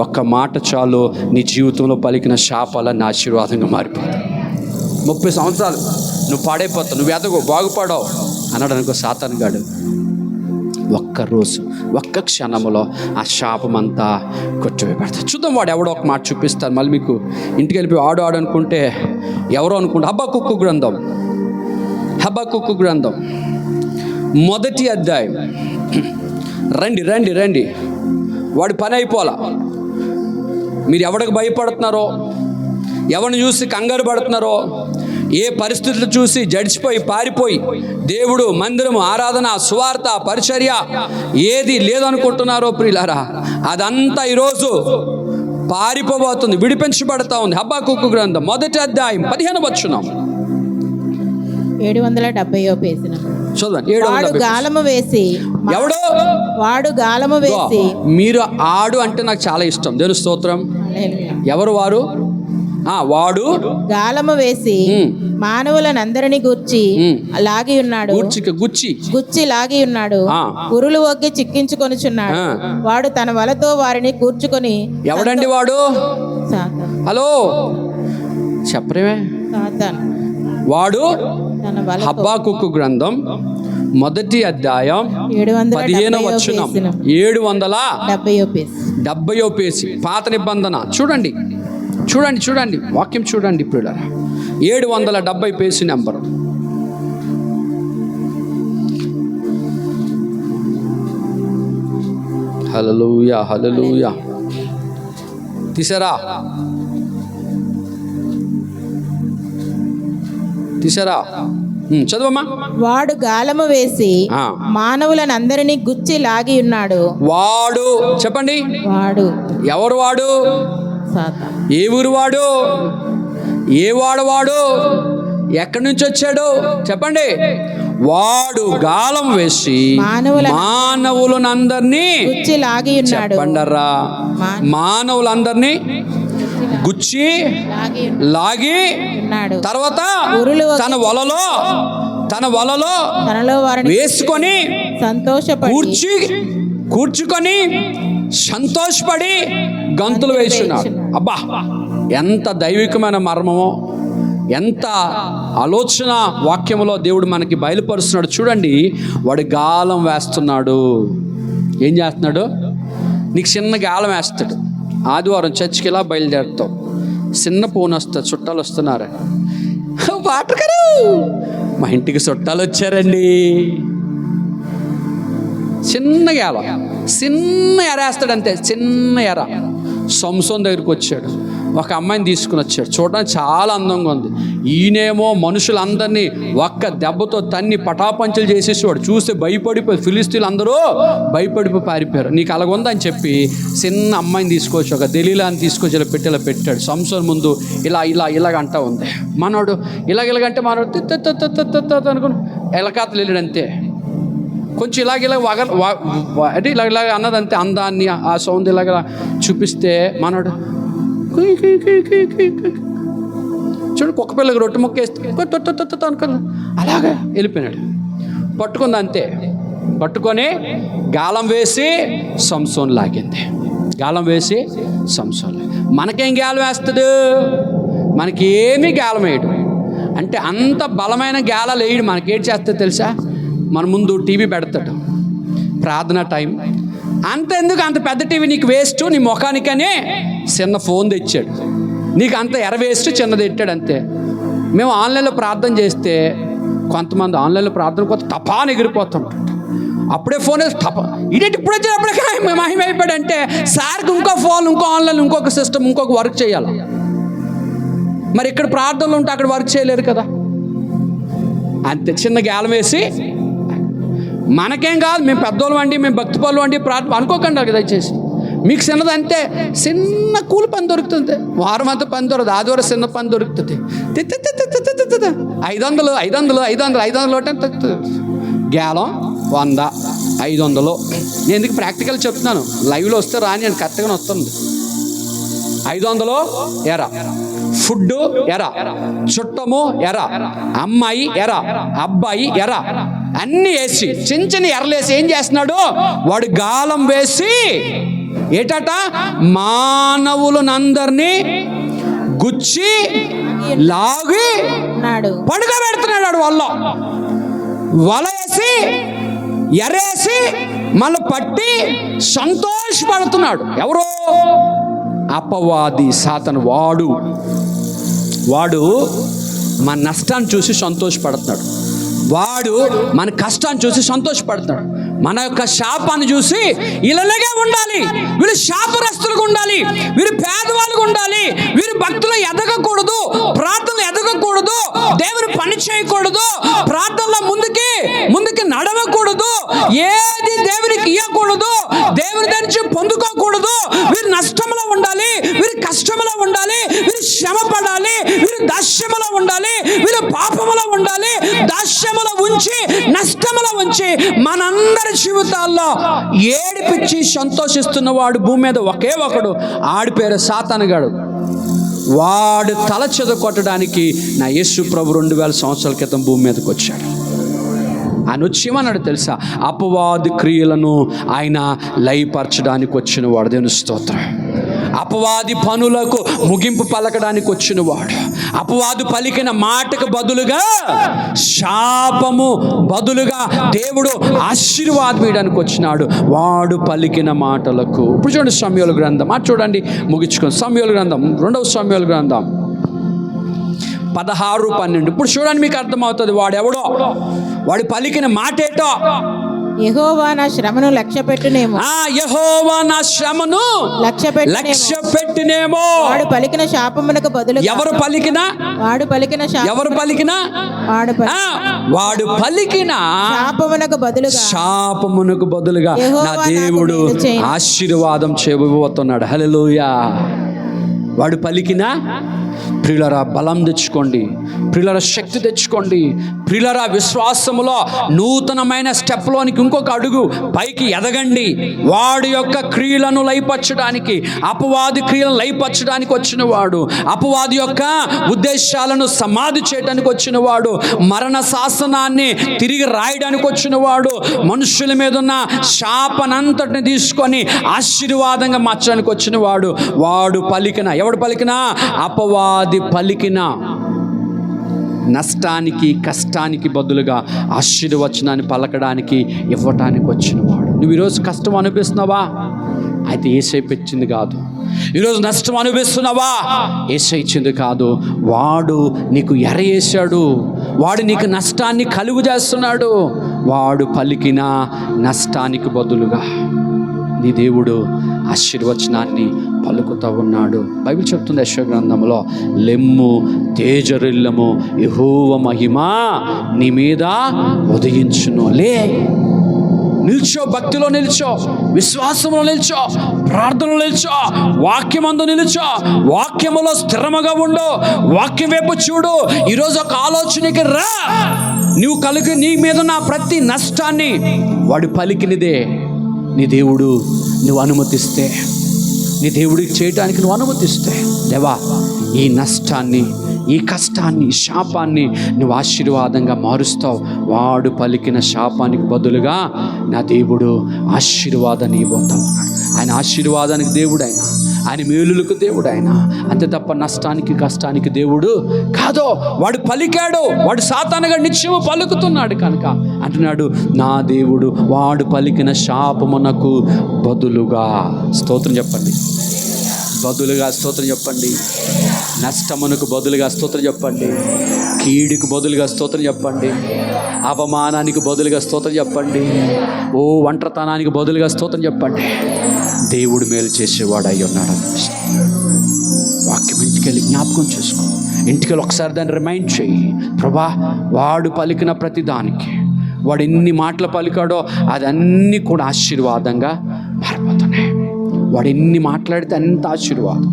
ఒక్క మాట చాలు నీ జీవితంలో పలికిన శాపాలన్నీ ఆశీర్వాదంగా మారిపోతాయి. 30 సంవత్సరాలు నువ్వు పాడైపోతావు, నువ్వు ఎదగో, బాగుపడవు అన్నాడు అనుకో సాతానుగాడు. ఒక్కరోజు, ఒక్క క్షణంలో ఆ శాపమంతా కొట్టివేయబడతాయి. చూద్దాం, వాడు ఎవడో ఒక మాట చూపిస్తాను. మళ్ళీ మీకు ఇంటికి వెళ్ళిపోయి ఆడు అనుకుంటే ఎవరో అనుకుంటే హబక్కూకు గ్రంథం, హబక్కూకు గ్రంథం 1వ అధ్యాయం. రండి రండి రండి. వాడి పని అయిపోలా. మీరు ఎవడికి భయపడుతున్నారో, ఎవరిని చూసి కంగారు పడుతున్నారో, ఏ పరిస్థితులు చూసి జడిచిపోయి పారిపోయి దేవుడు, మందిరము, ఆరాధన, సువార్త, పరిచర్య ఏది లేదనుకుంటున్నారో ప్రియులారా, అదంతా ఈరోజు పారిపోబోతుంది, విడిపించబడతా ఉంది. హబక్కూకు గ్రంథం 1వ అధ్యాయం 15వ వచనం. 770వ పేజీ. చూడండి. వాడు గాలము వేసి, ఎవడు వాడు గాలము వేసి. మీరు ఆడు అంటే నాకు చాలా ఇష్టం. దేవుని స్తోత్రం. ఎవరు వారు? వాడు గాలము వేసి మానవులనందరినీ గూర్చి లాగి ఉన్నాడు, గుచ్చి లాగి ఉన్నాడు, ఉరులు ఒగ్గి చిక్కించుకొనుచున్నాడు. వాడు తన వలతో వారిని కూర్చుకొని. ఎవడండి వాడు? హలో చెప్పరేమే. వాడు హబక్కూకు గ్రంథం 1వ అధ్యాయం 15వ వచనం. 770వ పేజీ, పాత నిబంధన. చూడండి చూడండి చూడండి, వాక్యం చూడండి ప్రియులారా. 770 పేజీ నెంబర్. హల్లెలూయా హల్లెలూయా. తీసారా? చదువమ్మా. వాడు గాలము వేసి మానవులనందరినీ గుచ్చి లాగి ఉన్నాడు. వాడు చెప్పండి. వాడు ఎవరు? వాడు ఏ ఊరు వాడు? ఏ వాడు? ఎక్కడి నుంచి వచ్చాడు చెప్పండి. వాడు గాలం వేసి మానవులందరినీ గుచ్చి లాగి ఉన్నాడు. చెప్పండరా, మానవులందరినీ గుచ్చి లాగి తర్వాత తన వలలో వేసుకొని కూర్చుకొని సంతోషపడి గంతులు వేస్తున్నాడు. అబ్బా, ఎంత దైవికమైన మర్మమో, ఎంత ఆలోచన వాక్యములో దేవుడు మనకి బయలుపరుస్తున్నాడు చూడండి. వాడు గాలం వేస్తున్నాడు. ఏం చేస్తున్నాడు? నీకు చిన్న గాలం వేస్తాడు. ఆదివారం చర్చికి ఇలా బయలుదేరుతావు, చిన్న ఫోన్ వస్తుంది, చుట్టాలు వస్తున్నారు, పాటకరు మా ఇంటికి చుట్టాలు వచ్చారండి. చిన్న గాలం, చిన్న ఎర వేస్తాడంతే, చిన్న ఎర. సంసోన్ దగ్గరికి వచ్చాడు, ఒక అమ్మాయిని తీసుకుని వచ్చాడు. చూడడానికి చాలా అందంగా ఉంది. ఈయనేమో మనుషులందరినీ ఒక్క దెబ్బతో తన్ని పటాపంచలు చేసేసేవాడు. చూస్తే భయపడిపోయి ఫిలిస్తీన్లు అందరూ భయపడిపోయి పారిపోయారు. నీకు అలాగుందని చెప్పి చిన్న అమ్మాయిని తీసుకొచ్చి, ఒక దెలీలాని తీసుకొచ్చి ఇలా పెట్టాడు. సంసోన్ ముందు ఇలాగ అంటా ఉంది. మనోడు ఇలాగంటే మనోడు అనుకుని ఎలకాతలు వెళ్ళాడు అంతే. కొంచెం అంటే ఇలాగ అన్నదంతే. అందాన్ని, ఆ సౌండ్ ఇలాగ చూపిస్తే మనోడు చూడు, కుక్క పిల్లకి రొట్టె ముక్క వేస్తే అనుకున్నా అలాగే వెళ్ళిపోయినాడు. పట్టుకుంది అంతే. పట్టుకొని గాలం వేసి సంసోన్ లాగింది. గాలం వేసి సంసోన్. మనకేం గాలం వేస్తుంది? మనకి ఏమీ గాలం వేయడు. అంటే అంత బలమైన గాలాలు వేయడు. మనకేం చేస్తే తెలుసా? మన ముందు టీవీ పెడతాడు, ప్రార్థన టైం. అంతెందుకు అంత పెద్ద టీవీ నీకు వేస్ట్, నీ ముఖానికనే చిన్న ఫోన్ తెచ్చాడు. నీకు అంత ఎర వేస్ట్, చిన్నది పెట్టాడు అంతే. మేము ఆన్లైన్లో ప్రార్థన చేస్తే కొంతమంది ఆన్లైన్లో ప్రార్థన కొత్త తపాని ఎగిరిపోతుంటాడు. అప్పుడే ఫోన్ వేసి ఇదేంటి ఇప్పుడు వచ్చేటప్పటికే మహిమ అయిపోయాడంటే సార్కి ఇంకో ఫోన్, ఇంకో ఆన్లైన్, ఇంకొక సిస్టమ్, ఇంకొక వర్క్ చేయాలి. మరి ఇక్కడ ప్రార్థనలు ఉంటే అక్కడ వర్క్ చేయలేరు కదా. అంతే, చిన్న గాలం వేసి. మనకేం కాదు, మేము పెద్దోళ్ళు అండి, మేము భక్తి పనులు అండి, ప్రార్థన అనుకోకండి దయచేసి. మీకు చిన్నది అంతే, చిన్న కూలి పని దొరుకుతుంది. వారం అంతా పని దొరకదు, ఆదివారం చిన్న పని దొరుకుతుంది. 500 అంటే గాలం 100, 500. నేను ఎందుకు ప్రాక్టికల్ చెప్తున్నాను, లైవ్లో వస్తే రాని అని కరెక్ట్గానే వస్తుంది. 500 ఎర, ఫుడ్ ఎర, చుట్టము ఎర, అమ్మాయి ఎర, అబ్బాయి ఎర, అన్నీ వేసి చిన్న ఎర్రలేసి ఏం చేస్తున్నాడు వాడు? గాలం వేసి ఏటట మానవులనందరినీ గుచ్చి లాగి పడుకోబెడుతున్నాడు. వాడు వల వేసి ఎరేసి మళ్ళీ పట్టి సంతోషపడుతున్నాడు. ఎవరో అపవాది సాతాను. వాడు మన నష్టాన్ని చూసి సంతోషపడుతున్నాడు. వాడు మన కష్టాన్ని చూసి సంతోషపడుతున్నాడు. మన యొక్క శాపాన్ని చూసి ఇలాగే ఉండాలి, వీళ్ళు శాపరస్తులుగా ఉండాలి, వీరు పేదవాళ్ళుగా ఉండాలి, వీరు భక్తులు ఎదగకూడదు, ప్రార్థనలు ఎదగకూడదు, దేవుని పని చేయకూడదు, ప్రార్థనలో ముందుకి నడవకూడదు, ఏది దేవునికి ఇవ్వకూడదు, దేవుని నుంచి పొందుకోకూడదు. వీరు నష్టంలో ఉండాలి, వీరు కష్టంలో ఉండాలి, వీరు శ్రమ పడాలి, వీరు దాస్యములో ఉండాలి, వీరు పాపములో ఉండాలి, దాస్యములో ఉంచి నష్టములో ఉంచి మనందరి జీవితాల్లో ఏడిపించి సంతోషిస్తున్నవాడు భూమి మీద ఒకే ఒకడు. ఆడి పేరు సాతానుగాడు. వాడు తల చెదకొట్టడానికి నా యేసు ప్రభు 2000 సంవత్సరాల క్రితం భూమి మీదకి వచ్చాడు. ఆయన వచ్చి ఏమన్నాడు తెలుసా? అపవాది క్రియలను ఆయన లయపరచడానికి వచ్చిన వాడు. దేవుని స్తోత్రం. అపవాది పనులకు ముగింపు పలకడానికి వచ్చిన వాడు. అపవాదు పలికిన మాటకు బదులుగా శాపము బదులుగా దేవుడు ఆశీర్వాదం ఇవ్వడానికి వచ్చినాడు. వాడు పలికిన మాటలకు. ఇప్పుడు చూడండి సమూయేలు గ్రంథం, చూడండి ముగించుకొని. సమూయేలు గ్రంథం, 2వ సమూయేలు గ్రంథం 16-12. ఇప్పుడు చూడండి, మీకు అర్థమవుతుంది వాడెవడో, వాడు పలికిన మాట ఏటో. యెహోవా నా శ్రమను లక్ష్యపెట్టునేమో. యెహోవా నా శ్రమను లక్ష్యపెట్టునేమో. వాడు పలికిన శాపమునకు బదులుగా. ఎవరు పలికిన? వాడు పలికిన. ఎవరు పలికిన? వాడు పలికిన శాపమునకు బదులుగా నా దేవుడు ఆశీర్వాదం చేయబోతున్నాడు. హల్లెలూయా. వాడు పలికిన ప్రియులరా బలం తెచ్చుకోండి, ప్రియులరా శక్తి తెచ్చుకోండి, ప్రియులరా విశ్వాసములో నూతనమైన స్టెప్లోనికి ఇంకొక అడుగు పైకి ఎదగండి. వాడి యొక్క క్రియలను లయపరచడానికి, అపవాది క్రియలను లయపరచడానికి వచ్చిన వాడు, అపవాది యొక్క ఉద్దేశాలను సమాధి చేయడానికి వచ్చిన వాడు, మరణ శాసనాన్ని తిరిగి రాయడానికి వచ్చిన వాడు, మనుషుల మీద ఉన్న శాపనంతటిని తీసుకొని ఆశీర్వాదంగా మార్చడానికి వచ్చిన వాడు. వాడు పలికిన, ఎవడు పలికినా? అపవాది పలికిన నష్టానికి కష్టానికి బదులుగా ఆశీర్వచనాన్ని పలకడానికి ఇవ్వటానికి వచ్చినవాడు. నువ్వు ఈరోజు కష్టం అనిపిస్తున్నావా? అయితే యేసయ్య పెట్టింది కాదు. ఈరోజు నష్టం అనిపిస్తున్నావా? యేసయ్య ఇచ్చింది కాదు. వాడు నీకు ఎరయేశాడు, వాడు నీకు నష్టాన్ని కలుగు చేస్తున్నాడు. వాడు పలికిన నష్టానికి బదులుగా నీ దేవుడు ఆశీర్వచనాన్ని పలుకుతూ ఉన్నాడు. బైబిల్ చెప్తుంది యెషయా గ్రంథంలో, లెమ్ము తేజరిల్లము, యెహోవా మహిమ నీ మీద ఉదయించును. లే, నిల్చో, భక్తిలో నిల్చో, విశ్వాసంలో నిల్చో, ప్రార్థనలో నిల్చో, వాక్యమందు నిల్చో, వాక్యములో స్థిరముగా ఉండు, వాక్యం వైపు చూడు. ఈరోజు ఒక ఆలోచనకి రా. నువ్వు కలిగి నీ మీద ఉన్న ప్రతి నష్టాన్ని వాడు పలికినదే నీ దేవుడు నువ్వు అనుమతిస్తే, నీ దేవుడికి చేయటానికి నువ్వు అనుమతిస్తే, దేవా ఈ నష్టాన్ని, ఈ కష్టాన్ని, ఈ శాపాన్ని నువ్వు ఆశీర్వాదంగా మారుస్తావు. వాడు పలికిన శాపానికి బదులుగా నా దేవుడు ఆశీర్వాదాన్ని ఇవ్వబోతావు. ఆయన ఆశీర్వాదానికి దేవుడు, ఆయన మేలులకు దేవుడు ఆయన. అంతే తప్ప నష్టానికి కష్టానికి దేవుడు కాదో. వాడు పలికాడు, వాడు సాతానుగా నిత్యము పలుకుతున్నాడు కనుక అంటున్నాడు, నా దేవుడు వాడు పలికిన శాపమునకు బదులుగా. స్తోత్రం చెప్పండి, బదులుగా స్తోత్రం చెప్పండి. నష్టమునకు బదులుగా స్తోత్రం చెప్పండి. కీడుకు బదులుగా స్తోత్రం చెప్పండి. అవమానానికి బదులుగా స్తోత్రం చెప్పండి. ఓ ఒంటరితనానికి బదులుగా స్తోత్రం చెప్పండి. దేవుడు మేలు చేసేవాడు అయి ఉన్నాడు. వాక్యం ఇంటికెళ్ళి జ్ఞాపకం చేసుకో. ఇంటికెళ్ళి ఒకసారి దాన్ని రిమైండ్ చేయి. ప్రభా, వాడు పలికిన ప్రతి దానికి, వాడు ఎన్ని మాటలు పలికాడో అదన్నీ కూడా ఆశీర్వాదంగా మారిపోతున్నాయి. వాడు ఎన్ని మాట్లాడితే అంత ఆశీర్వాదం,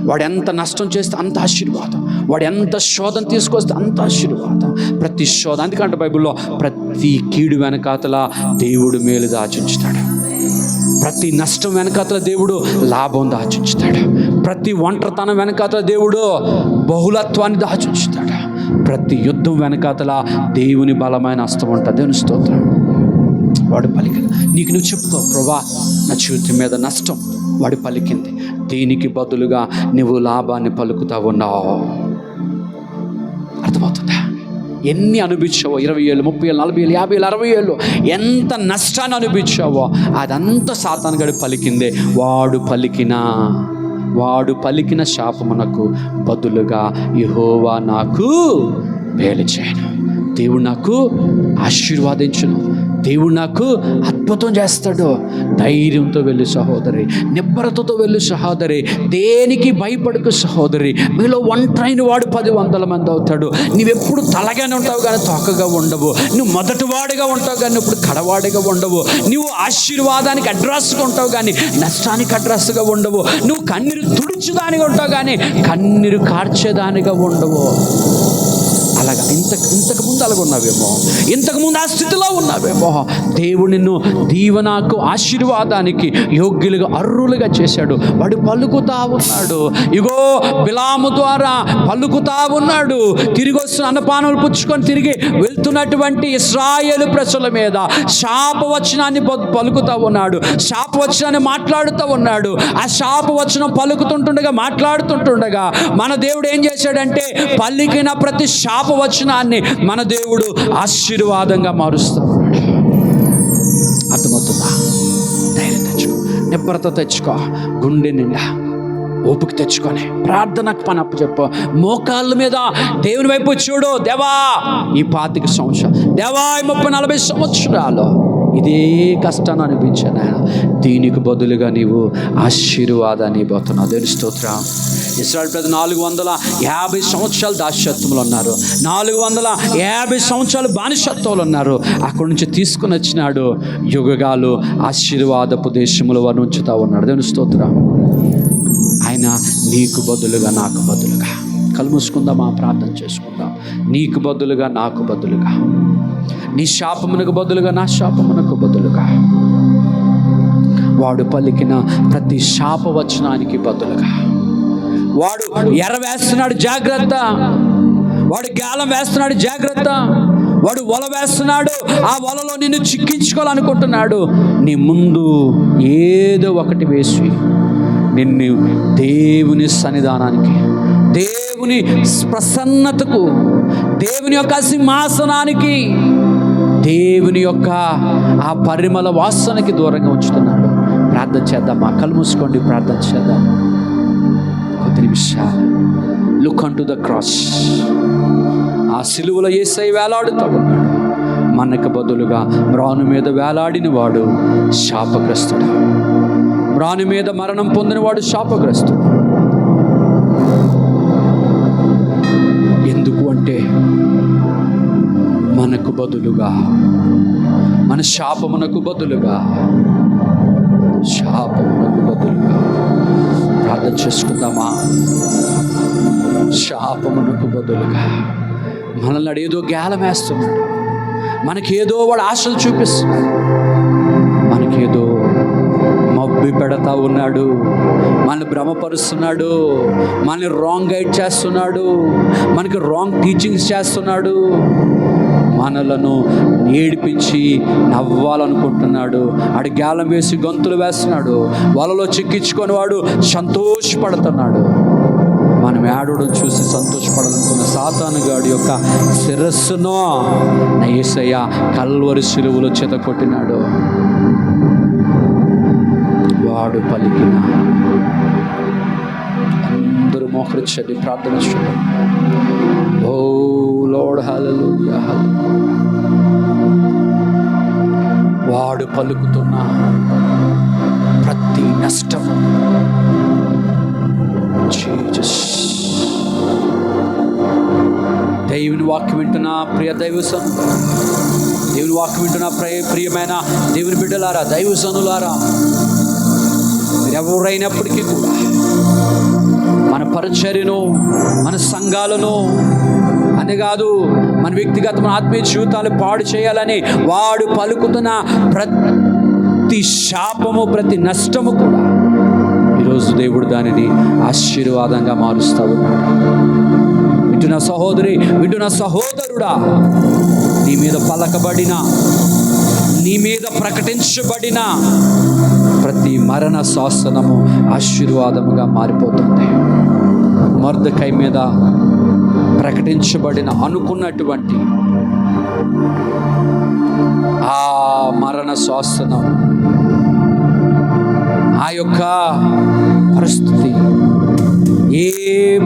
వాడు ఎంత నష్టం చేస్తే అంత ఆశీర్వాదం, వాడు ఎంత శోధన తీసుకొస్తే అంత ఆశీర్వాదం. ప్రతి శోధన, అందుకంటే బైబిల్లో ప్రతి కీడు వెనకాతల దేవుడు మేలు దాచుంచుతాడు. ప్రతి నష్టం వెనకాతల దేవుడు లాభం దాచుంచుతాడు. ప్రతి ఒంటరితనం వెనకాతల దేవుడు బహుళత్వాన్ని దాచుంచుతాడు. ప్రతి యుద్ధం వెనకాతల దేవుని బలమైన హస్తం ఉంటుంది. దేవుని స్తోత్రం. వాడు పలికింది, నీకు నువ్వు చెప్పుతావు, ప్రభా నా జీవితం మీద నష్టం, వాడు పలికింది, దీనికి బదులుగా నువ్వు లాభాన్ని పలుకుతా ఉన్నావు. అర్థమవుతుందా? ఎన్ని అనుభవించావో, 20 ఏళ్ళు, 30 ఏళ్ళు, 40 ఏళ్ళు, 50 ఏళ్ళు, 60 ఏళ్ళు, ఎంత నష్టాన్ని అనుభవించావో అదంతా సాతాను గడి పలికిందే. వాడు పలికిన శాపమునకు బదులుగా యెహోవా నాకు మేలు చేయను, దేవుడు నాకు ఆశీర్వాదించును, దేవుడు నాకు అద్భుతం చేస్తాడు. ధైర్యంతో వెళ్ళు సహోదరి, నిబ్బరతతో వెళ్ళు సహోదరి, దేనికి భయపడకు సహోదరి. మీలో ఒంటరైన వాడు 10,000 మంది అవుతాడు. నువ్వెప్పుడు తలగానే ఉంటావు కానీ తోకగా ఉండవు. నువ్వు మొదటివాడిగా ఉంటావు కానీ ఇప్పుడు కడవాడిగా ఉండవు. నువ్వు ఆశీర్వాదానికి అడ్రస్గా ఉంటావు కానీ నష్టానికి అడ్రస్గా ఉండవు. నువ్వు కన్నీరు తుడిచేదానిగా ఉంటావు కానీ కన్నీరు కార్చేదానిగా ఉండవు. అలాగా ఇంతకుముందు అలాగ ఉన్నావేమో, ఇంతకుముందు ఆ స్థితిలో ఉన్నావేమో. దేవుడు నిన్ను దీవెనకు, ఆశీర్వాదానికి యోగ్యులుగా, అర్హులుగా చేశాడు. వాడు పలుకుతా ఉన్నాడు. ఇగో బిలాము ద్వారా పలుకుతా ఉన్నాడు. తిరిగి వస్తున్న అన్నపానములు పుచ్చుకొని తిరిగి వెళ్తున్నటువంటి ఇశ్రాయేలు ప్రజల మీద శాపవచనాన్ని పలుకుతా ఉన్నాడు. శాపవచనాన్ని మాట్లాడుతూ ఉన్నాడు. ఆ శాపవచనం పలుకుతుంటుండగా, మాట్లాడుతుంటుండగా మన దేవుడు ఏం చేశాడంటే పలికిన ప్రతి శాపవచనాన్ని మన దేవుడు ఆశీర్వాదంగా మారుస్తా ఉన్నాడు. అర్థమవుతుందా? ధైర్యం తెచ్చుకో, నిబ్బరత తెచ్చుకో, గుండె నిండా ఓపిక తెచ్చుకొని ప్రార్థనకు పని అప్పచెప్పు. మోకాళ్ళ మీద దేవుని వైపు చూడు. దేవా ఈ 25 సంవత్సరాలు, దేవా ఈ 30-40 సంవత్సరాలు ఇదే కష్టాన్ని అనిపించాను ఆయన, దీనికి బదులుగా నీవు ఆశీర్వాదాన్ని ఇవ్వబోతున్నావు. దేవుని స్తోత్రం. ఇశ్రాయేలు ప్రజలు 450 సంవత్సరాలు దాస్యత్వంలో ఉన్నారు. 450 సంవత్సరాలు బానిసత్వంలో ఉన్నారు. అక్కడి నుంచి తీసుకుని వచ్చినాడు. యుగగాలు ఆశీర్వాదపు దేశముల వారిని ఉంచుతా ఉన్నాడు. దేవుని స్తోత్రం. ఆయన నీకు బదులుగా, నాకు బదులుగా కళ్ళు మూసుకుందామా, ప్రార్థన చేసుకుందాం. నీకు బదులుగా, నాకు బదులుగా, నీ శాపమునకు బదులుగా, నా శాపమునకు బదులుగా, వాడు పలికిన ప్రతి శాపవచనానికి బదులుగా వాడు ఎర్ర వేస్తున్నాడు, జాగ్రత్త. వాడు గాలం వేస్తున్నాడు, జాగ్రత్త. వాడు వల వేస్తున్నాడు, ఆ వలలో నిన్ను చిక్కించుకోవాలనుకుంటున్నాడు. నీ ముందు ఏదో ఒకటి వేసి నిన్ను దేవుని సన్నిధానానికి, దేవుని ప్రసన్నతకు, దేవుని యొక్క సింహాసనానికి, దేవుని యొక్క ఆ పరిమళ వాసనకి దూరంగా ఉంచుతున్నాడు. ప్రార్థన చేద్దామా, కళ్ళు మూసుకోండి, ప్రార్థన చేద్దాం. కొద్ది నిమిషాలు look an to the cross. ఆ సిలువలో యేసయ్య వేలాడుతూ ఉన్నాడు. మనకు బదులుగా మ్రాను మీద వేలాడిన వాడు శాపగ్రస్తుడు. మ్రాను మీద మరణం పొందిన వాడు శాపగ్రస్తుడు. ఎందుకు అంటే మనకు బదులుగా, మన శాపమునకు బదులుగా, శాపమునకు బదులుగా. ప్రార్థన చేసుకుందామా. శాపమునకు బదులుగా మనల్ని ఏదో గేలం వేస్తున్నాడు. మనకేదో వాడు ఆశలు చూపిస్తున్నాడు. మనకేదో మబ్బి పెడతా ఉన్నాడు. మనల్ని భ్రమపరుస్తున్నాడు. మనల్ని రాంగ్ గైడ్ చేస్తున్నాడు. మనకి రాంగ్ టీచింగ్స్ చేస్తున్నాడు. మనలను ఏడిపించి నవ్వాలనుకుంటున్నాడు. ఆడు గాలం వేసి గంతులు వేస్తున్నాడు. వలలో చిక్కించుకొని వాడు సంతోషపడుతున్నాడు. మనం ఏడవడం చూసి సంతోషపడాలనుకున్న సాతానుగాడి యొక్క శిరస్సును నా యేసయ్య కల్వరి శిలువలో చెతకొట్టినాడు. వాడు పలికిన, అందరూ మోకరించండి, ప్రార్థన చేయండి. ఓ లార్డ్, హల్లెలూయా, వాడు పలుకుతున్న ప్రతి నష్టము, జీసస్. దేవుని వాక్యం వింటున్న ప్రియ దైవసన్, దేవుని వాక్యం వింటున్న ప్రియమైన దేవుని బిడ్డలారా, దైవసనులారా, మీరెవరైనప్పటికీ కూడా మన పరిచర్యను, మన సంఘాలను అని కాదు, మన వ్యక్తిగత ఆత్మీయ జీవితాలు పాడు చేయాలని వాడు పలుకుతున్న ప్రతి శాపము, ప్రతి నష్టము కూడా ఈరోజు దేవుడు దానిని ఆశీర్వాదంగా మారుస్తూ ఉన్నాడు. వింటున్న సహోదరి, వింటున్న సహోదరుడా, నీ మీద పలకబడిన, నీ మీద ప్రకటించబడిన ప్రతి మరణ శాసనము ఆశీర్వాదముగా మారిపోతుంది. మొర్దెకై మీద ప్రకటించబడిన అనుకున్నటువంటి ఆ మరణ శాసనం, ఆ యొక్క పరిస్థితి, ఏ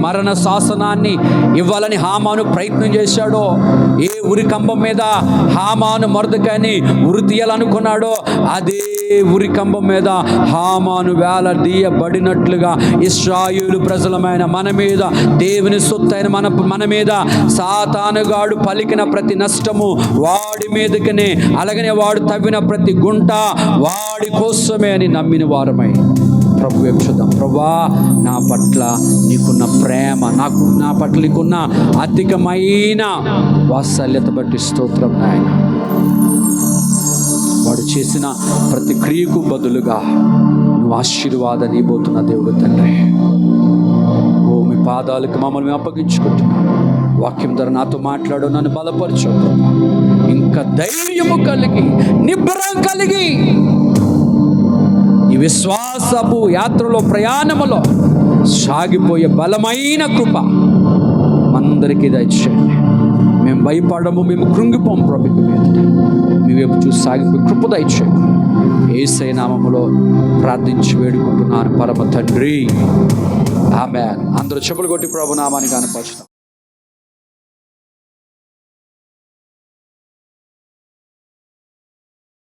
మరణ శాసనాన్ని ఇవ్వాలని హామాను ప్రయత్నం చేశాడో, ఏ ఉరికంబం మీద హామాను మొర్దెకైని ఉరి తీయాలనుకున్నాడో, అదే ఉరికంబం మీద హామాను వేలాడదీయబడినట్లుగా ఇశ్రాయేలు ప్రజలమైన మన మీద, దేవుని సొత్తైన మన మీద సాతానుగాడు పలికిన ప్రతి నష్టము వాడి మీదకనే, అలాగనే వాడు తవ్విన ప్రతి గుంట వాడి కోసమే అని నమ్మిన వారమై ప్రభు వైపు చూద్దాం. ప్రభువా, నా పట్ల నీకున్న ప్రేమ, నా పట్ల నీకున్న అధికమైన వాత్సల్యత బట్టి స్తోత్రం నాయన. వాడు చేసిన ప్రతి క్రియకు బదులుగా నువ్వు ఆశీర్వాదం ఇవ్వబోతున్న దేవుడు తండ్రి. ఓ మీ పాదాలకు మమ్మల్ని అప్పగించుకుంటున్నాం. వాక్యం ద్వారా నాతో మాట్లాడు, నన్ను బలపరచు. ఇంకా ధైర్యము కలిగి, నిబ్బరం కలిగి ఈ విశ్వాసపు యాత్రలో, ప్రయాణములో సాగిపోయే బలమైన కృప అందరికీ దయచేయండి. మేము భయపడము, మేము కృంగిపోము. ప్రభుత్వం మీద మీ వైపు చూసి సాగిపోయి కృప దయచేయండి. యేసయ్య నామములో ప్రార్థించి వేడుకుంటున్నాను పరమ తండ్రి, ఆమేన్. అందరూ చెప్పులు కొట్టి ప్రభు నామాన్ని కనపరుచుతాం.